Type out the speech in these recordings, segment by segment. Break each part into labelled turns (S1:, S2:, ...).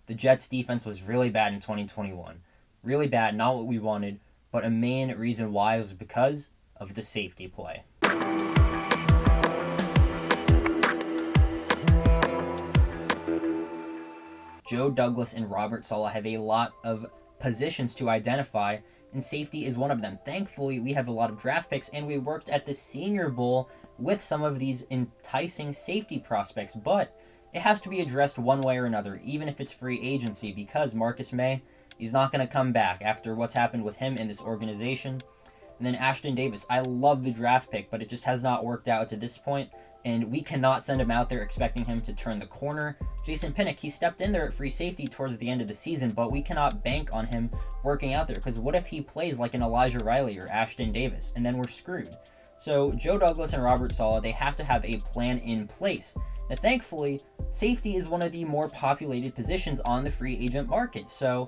S1: The Jets' defense was really bad in 2021. Really bad, not what we wanted, but a main reason why was because of the safety play. Joe Douglas and Robert Saleh have a lot of positions to identify, and safety is one of them. Thankfully, we have a lot of draft picks, and we worked at the Senior Bowl with some of these enticing safety prospects, but it has to be addressed one way or another, even if it's free agency, because Marcus May, he's not going to come back after what's happened with him in this organization. And then Ashton Davis, I love the draft pick, but it just has not worked out to this point, and we cannot send him out there expecting him to turn the corner. Jason Pinnock, he stepped in there at free safety towards the end of the season, but we cannot bank on him working out there, because what if he plays like an Elijah Riley or Ashton Davis, and then we're screwed. So Joe Douglas and Robert Saleh, they have to have a plan in place. Now, thankfully, safety is one of the more populated positions on the free agent market, so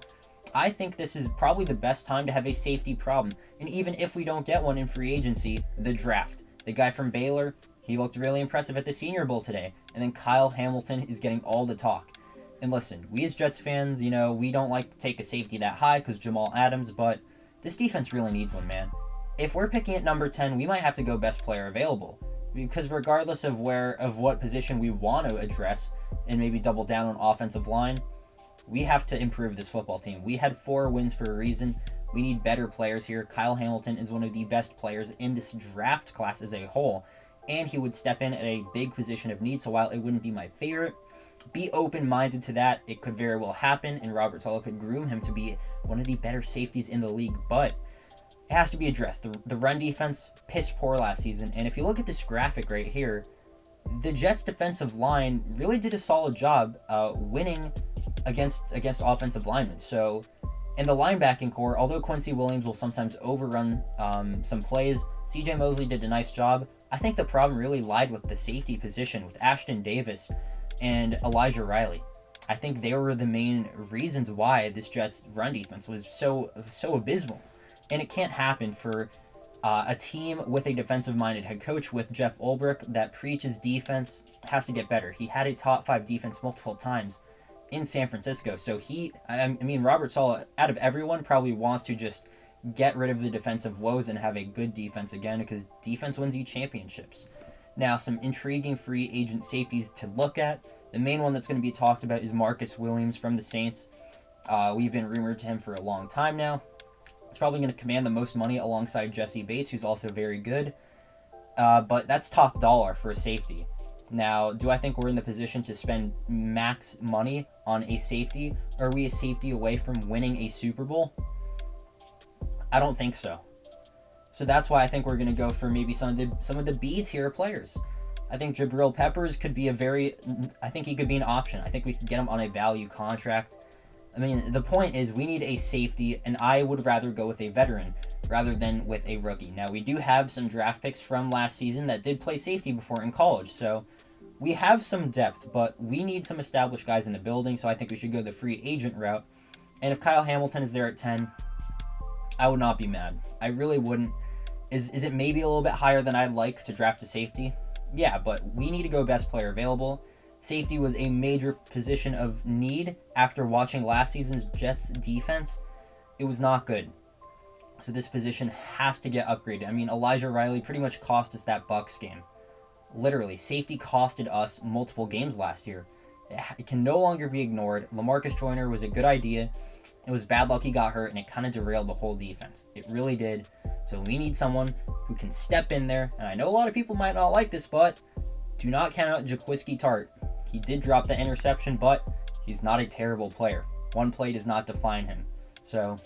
S1: I think this is probably the best time to have a safety problem. And even if we don't get one in free agency, the draft. The guy from Baylor, he looked really impressive at the Senior Bowl today. And then Kyle Hamilton is getting all the talk. And listen, we as Jets fans, we don't like to take a safety that high because Jamal Adams, but this defense really needs one, man. If we're picking at number 10, we might have to go best player available. Because regardless of what position we want to address and maybe double down on offensive line, we have to improve this football team. We had 4 wins for a reason. We need better players here. Kyle Hamilton is one of the best players in this draft class as a whole, and he would step in at a big position of need, so while it wouldn't be my favorite, be open-minded to that. It could very well happen, and Robert Saleh could groom him to be one of the better safeties in the league, but it has to be addressed. The run defense, piss poor last season, and if you look at this graphic right here, the Jets' defensive line really did a solid job winning against offensive linemen. So in the linebacking core, although Quincy Williams will sometimes overrun some plays, CJ Mosley did a nice job. I think the problem really lied with the safety position with Ashton Davis and Elijah Riley. I think they were the main reasons why this Jets run defense was so abysmal. And it can't happen for a team with a defensive-minded head coach with Jeff Ulbrich that preaches defense. Has to get better. He had a top 5 defense multiple times in San Francisco. So Robert Saleh, out of everyone, probably wants to just get rid of the defensive woes and have a good defense again, because defense wins you championships. Now, some intriguing free agent safeties to look at. The main one that's going to be talked about is Marcus Williams from the Saints. We've been rumored to him for a long time now. It's probably going to command the most money alongside Jesse Bates, who's also very good. But that's top dollar for a safety. Now, do I think we're in the position to spend max money on a safety? Or are we a safety away from winning a Super Bowl? I don't think so. So that's why I think we're going to go for maybe some of the B tier players. I think Jabril Peppers could be I think he could be an option. I think we could get him on a value contract. I mean, the point is we need a safety, and I would rather go with a veteran rather than with a rookie. Now, we do have some draft picks from last season that did play safety before in college, so we have some depth, but we need some established guys in the building, so I think we should go the free agent route. And if Kyle Hamilton is there at 10, I would not be mad. I really wouldn't. Is it maybe a little bit higher than I'd like to draft a safety? Yeah, but we need to go best player available. Safety was a major position of need after watching last season's Jets defense. It was not good. So this position has to get upgraded. I mean, Elijah Riley pretty much cost us that Bucs game. Literally, safety costed us multiple games last year. It can no longer be ignored. LaMarcus Joyner was a good idea. It was bad luck he got hurt, and it kind of derailed the whole defense. It really did. So we need someone who can step in there. And I know a lot of people might not like this, but do not count out Jaquiski Tart. He did drop the interception, but he's not a terrible player. One play does not define him. So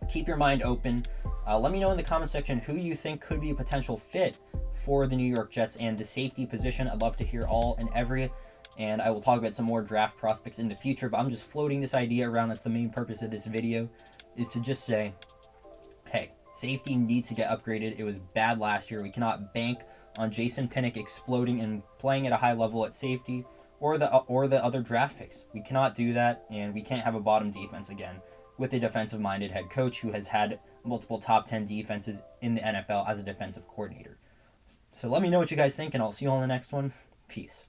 S1: keep your mind open. Let me know in the comment section who you think could be a potential fit for the New York Jets and the safety position. I'd love to hear all and every, and I will talk about some more draft prospects in the future, but I'm just floating this idea around. That's the main purpose of this video, is to just say, hey, safety needs to get upgraded. It was bad last year. We cannot bank on Jason Pinnock exploding and playing at a high level at safety, or the other draft picks. We cannot do that, and we can't have a bottom defense again with a defensive-minded head coach who has had multiple top 10 defenses in the NFL as a defensive coordinator. So let me know what you guys think, and I'll see you on the next one. Peace.